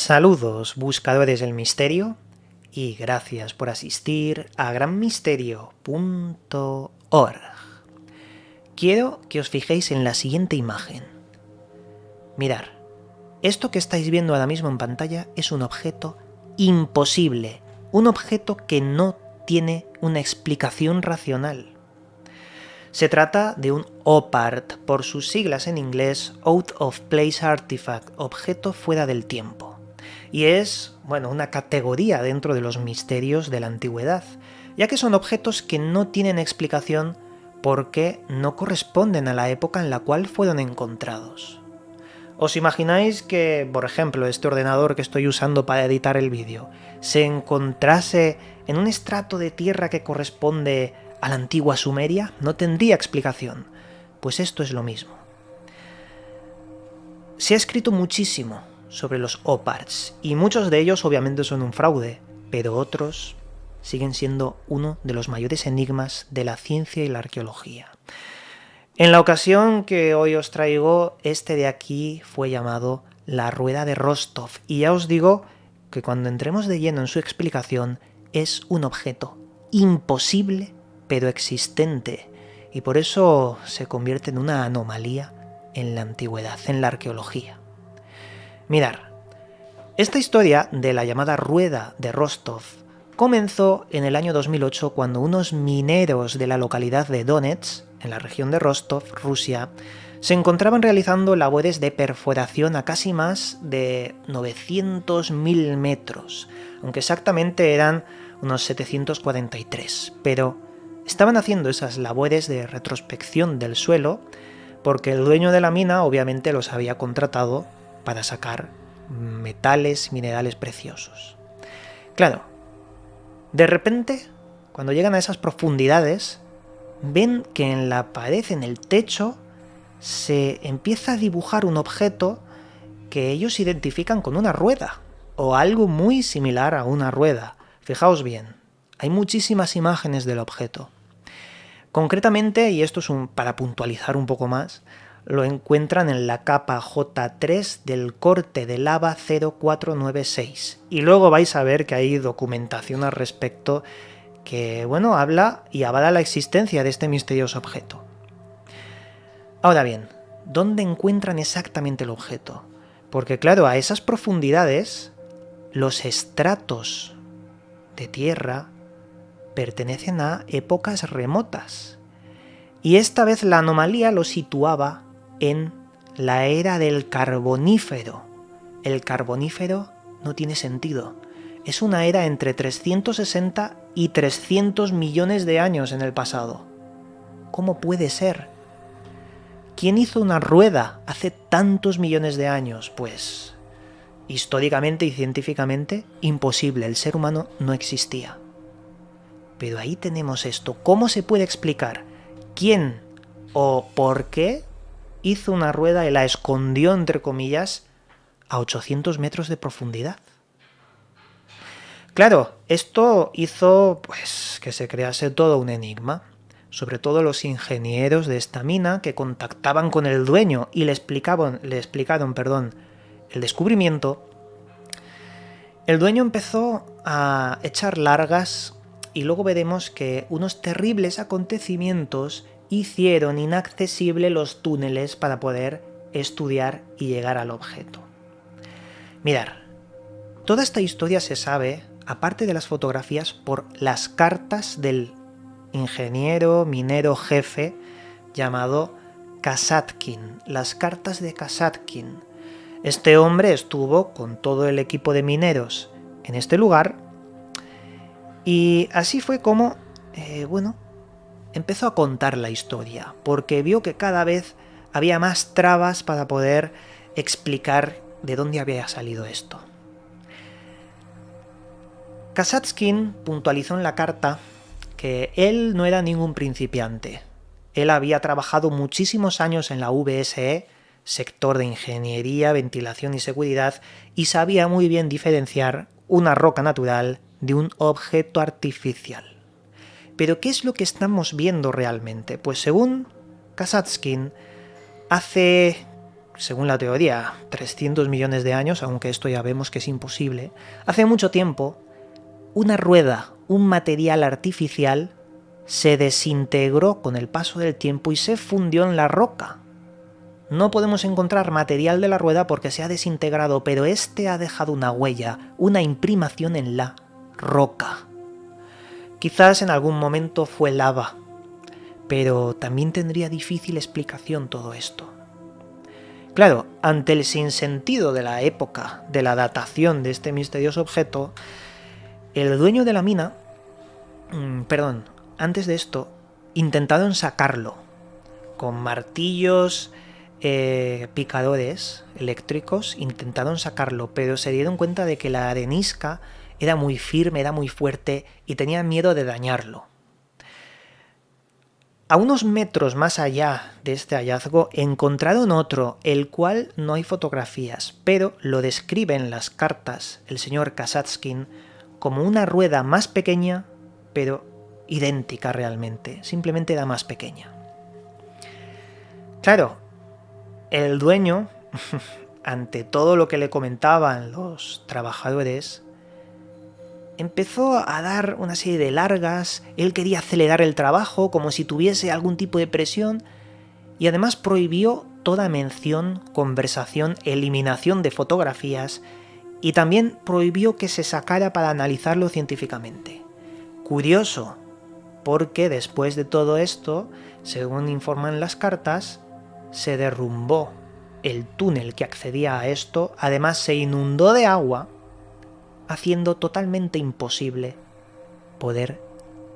Saludos, buscadores del misterio, y gracias por asistir a granmisterio.org. Quiero que os fijéis en la siguiente imagen. Mirad, esto que estáis viendo ahora mismo en pantalla es un objeto imposible, un objeto que no tiene una explicación racional. Se trata de un OPART, por sus siglas en inglés, Out of Place Artifact, objeto fuera del tiempo. Y es, una categoría dentro de los misterios de la antigüedad, ya que son objetos que no tienen explicación porque no corresponden a la época en la cual fueron encontrados. ¿Os imagináis que, por ejemplo, este ordenador que estoy usando para editar el vídeo se encontrase en un estrato de tierra que corresponde a la antigua Sumeria? No tendría explicación. Pues esto es lo mismo. Se ha escrito muchísimo sobre los OPARTs, y muchos de ellos obviamente son un fraude, pero otros siguen siendo uno de los mayores enigmas de la ciencia y la arqueología. En la ocasión que hoy os traigo, este de aquí fue llamado la Rueda de Rostov, y ya os digo que cuando entremos de lleno en su explicación es un objeto imposible pero existente, y por eso se convierte en una anomalía en la antigüedad, en la arqueología. Mirad, esta historia de la llamada Rueda de Rostov comenzó en el año 2008 cuando unos mineros de la localidad de Donetsk, en la región de Rostov, Rusia, se encontraban realizando labores de perforación a casi más de 900.000 metros, aunque exactamente eran unos 743, pero estaban haciendo esas labores de retrospección del suelo porque el dueño de la mina obviamente los había contratado para sacar metales, minerales preciosos. Claro, de repente, cuando llegan a esas profundidades, ven que en la pared, en el techo, se empieza a dibujar un objeto que ellos identifican con una rueda, o algo muy similar a una rueda. Fijaos bien, hay muchísimas imágenes del objeto. Concretamente, y esto es para puntualizar un poco más, lo encuentran en la capa J3 del corte de lava 0496. Y luego vais a ver que hay documentación al respecto que, habla y avala la existencia de este misterioso objeto. Ahora bien, ¿dónde encuentran exactamente el objeto? Porque claro, a esas profundidades, los estratos de tierra pertenecen a épocas remotas. Y esta vez la anomalía lo situaba en la era del Carbonífero. El Carbonífero no tiene sentido. Es una era entre 360 y 300 millones de años en el pasado. ¿Cómo puede ser? ¿Quién hizo una rueda hace tantos millones de años? Pues, históricamente y científicamente, imposible. El ser humano no existía. Pero ahí tenemos esto. ¿Cómo se puede explicar? ¿Quién o por qué hizo una rueda y la escondió, entre comillas, a 800 metros de profundidad? Claro, esto hizo que se crease todo un enigma, sobre todo los ingenieros de esta mina que contactaban con el dueño y le explicaron el descubrimiento. El dueño empezó a echar largas y luego veremos que unos terribles acontecimientos hicieron inaccesible los túneles para poder estudiar y llegar al objeto. Mirad, toda esta historia se sabe, aparte de las fotografías, por las cartas del ingeniero minero jefe llamado Kasatkin, las cartas de Kasatkin. Este hombre estuvo con todo el equipo de mineros en este lugar y así fue como, empezó a contar la historia, porque vio que cada vez había más trabas para poder explicar de dónde había salido esto. Kasatkin puntualizó en la carta que él no era ningún principiante. Él había trabajado muchísimos años en la VSE, sector de ingeniería, ventilación y seguridad, y sabía muy bien diferenciar una roca natural de un objeto artificial. Pero ¿qué es lo que estamos viendo realmente? Pues según Kasatkin, hace según la teoría, 300 millones de años, aunque esto ya vemos que es imposible, hace mucho tiempo, una rueda, un material artificial, se desintegró con el paso del tiempo y se fundió en la roca. No podemos encontrar material de la rueda porque se ha desintegrado, pero este ha dejado una huella, una imprimación en la roca. Quizás en algún momento fue lava, pero también tendría difícil explicación todo esto. Claro, ante el sinsentido de la época de la datación de este misterioso objeto, el dueño de la mina, antes de esto, intentaron sacarlo con martillos, picadores eléctricos, intentaron sacarlo, pero se dieron cuenta de que la arenisca era muy firme, era muy fuerte y tenían miedo de dañarlo. A unos metros más allá de este hallazgo encontraron otro, el cual no hay fotografías, pero lo describe en las cartas el señor Kasatskin como una rueda más pequeña, pero idéntica realmente, simplemente era más pequeña. Claro, el dueño, ante todo lo que le comentaban los trabajadores, empezó a dar una serie de largas, él quería acelerar el trabajo como si tuviese algún tipo de presión y además prohibió toda mención, conversación, eliminación de fotografías y también prohibió que se sacara para analizarlo científicamente. Curioso, porque después de todo esto, según informan las cartas, se derrumbó el túnel que accedía a esto, además se inundó de agua, haciendo totalmente imposible poder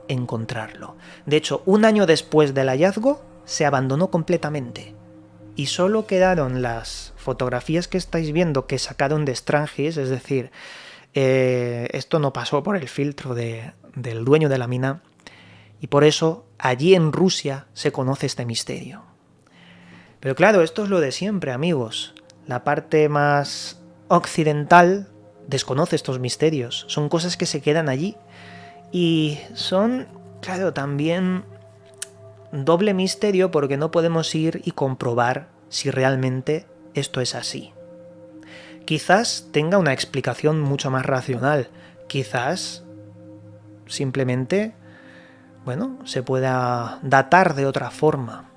encontrarlo. De hecho, un año después del hallazgo, se abandonó completamente. Y solo quedaron las fotografías que estáis viendo que sacaron de Strangis, es decir, esto no pasó por el filtro del dueño de la mina, y por eso allí en Rusia se conoce este misterio. Pero claro, esto es lo de siempre, amigos. La parte más occidental desconoce estos misterios, son cosas que se quedan allí y son, claro, también doble misterio porque no podemos ir y comprobar si realmente esto es así. Quizás tenga una explicación mucho más racional, quizás simplemente, se pueda datar de otra forma,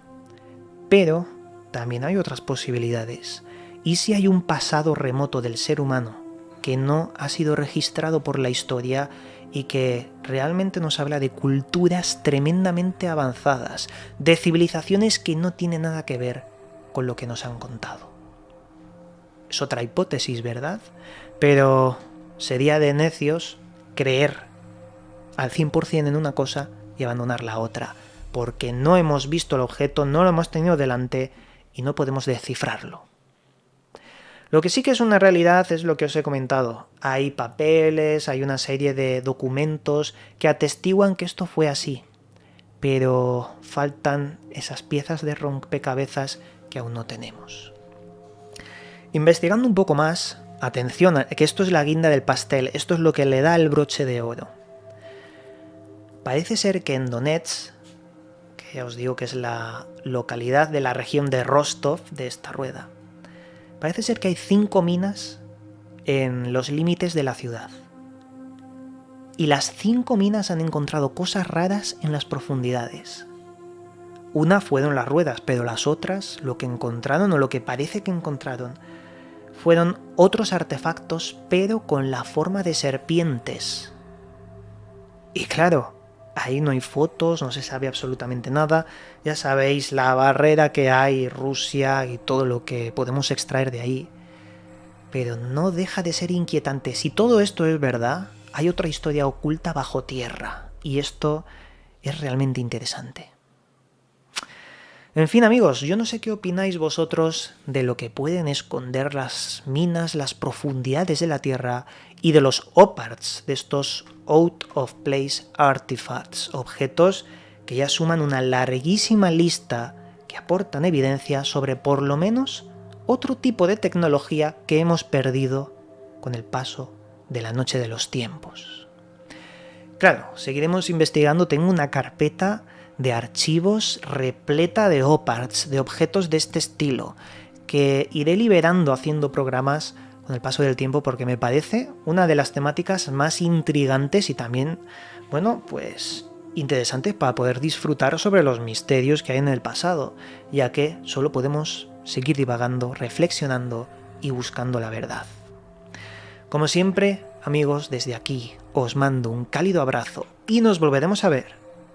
pero también hay otras posibilidades. ¿Y si hay un pasado remoto del ser humano que no ha sido registrado por la historia y que realmente nos habla de culturas tremendamente avanzadas, de civilizaciones que no tienen nada que ver con lo que nos han contado? Es otra hipótesis, ¿verdad? Pero sería de necios creer al 100% en una cosa y abandonar la otra, porque no hemos visto el objeto, no lo hemos tenido delante y no podemos descifrarlo. Lo que sí que es una realidad es lo que os he comentado. Hay papeles, hay una serie de documentos que atestiguan que esto fue así, pero faltan esas piezas de rompecabezas que aún no tenemos. Investigando un poco más, atención, que esto es la guinda del pastel, esto es lo que le da el broche de oro. Parece ser que en Donetsk, que ya os digo que es la localidad de la región de Rostov de esta rueda, parece ser que hay 5 minas en los límites de la ciudad. Y las 5 minas han encontrado cosas raras en las profundidades. Una fueron las ruedas, pero las otras, lo que encontraron o lo que parece que encontraron, fueron otros artefactos, pero con la forma de serpientes. Y claro, ahí no hay fotos, no se sabe absolutamente nada. Ya sabéis la barrera que hay, Rusia y todo lo que podemos extraer de ahí. Pero no deja de ser inquietante. Si todo esto es verdad, hay otra historia oculta bajo tierra. Y esto es realmente interesante. En fin, amigos, yo no sé qué opináis vosotros de lo que pueden esconder las minas, las profundidades de la Tierra y de los OPARTs, de estos Out of Place Artifacts, objetos que ya suman una larguísima lista que aportan evidencia sobre por lo menos otro tipo de tecnología que hemos perdido con el paso de la noche de los tiempos. Claro, seguiremos investigando, tengo una carpeta de archivos repleta de OPARTs, de objetos de este estilo, que iré liberando haciendo programas con el paso del tiempo, porque me parece una de las temáticas más intrigantes y también, bueno, pues interesantes para poder disfrutar sobre los misterios que hay en el pasado, ya que solo podemos seguir divagando, reflexionando y buscando la verdad. Como siempre, amigos, desde aquí os mando un cálido abrazo y nos volveremos a ver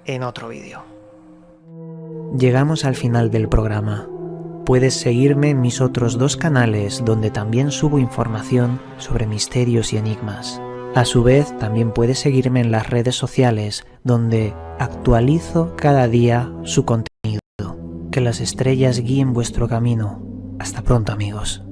en otro vídeo. Llegamos al final del programa. Puedes seguirme en mis otros 2 canales donde también subo información sobre misterios y enigmas. A su vez, también puedes seguirme en las redes sociales donde actualizo cada día su contenido. Que las estrellas guíen vuestro camino. Hasta pronto, amigos.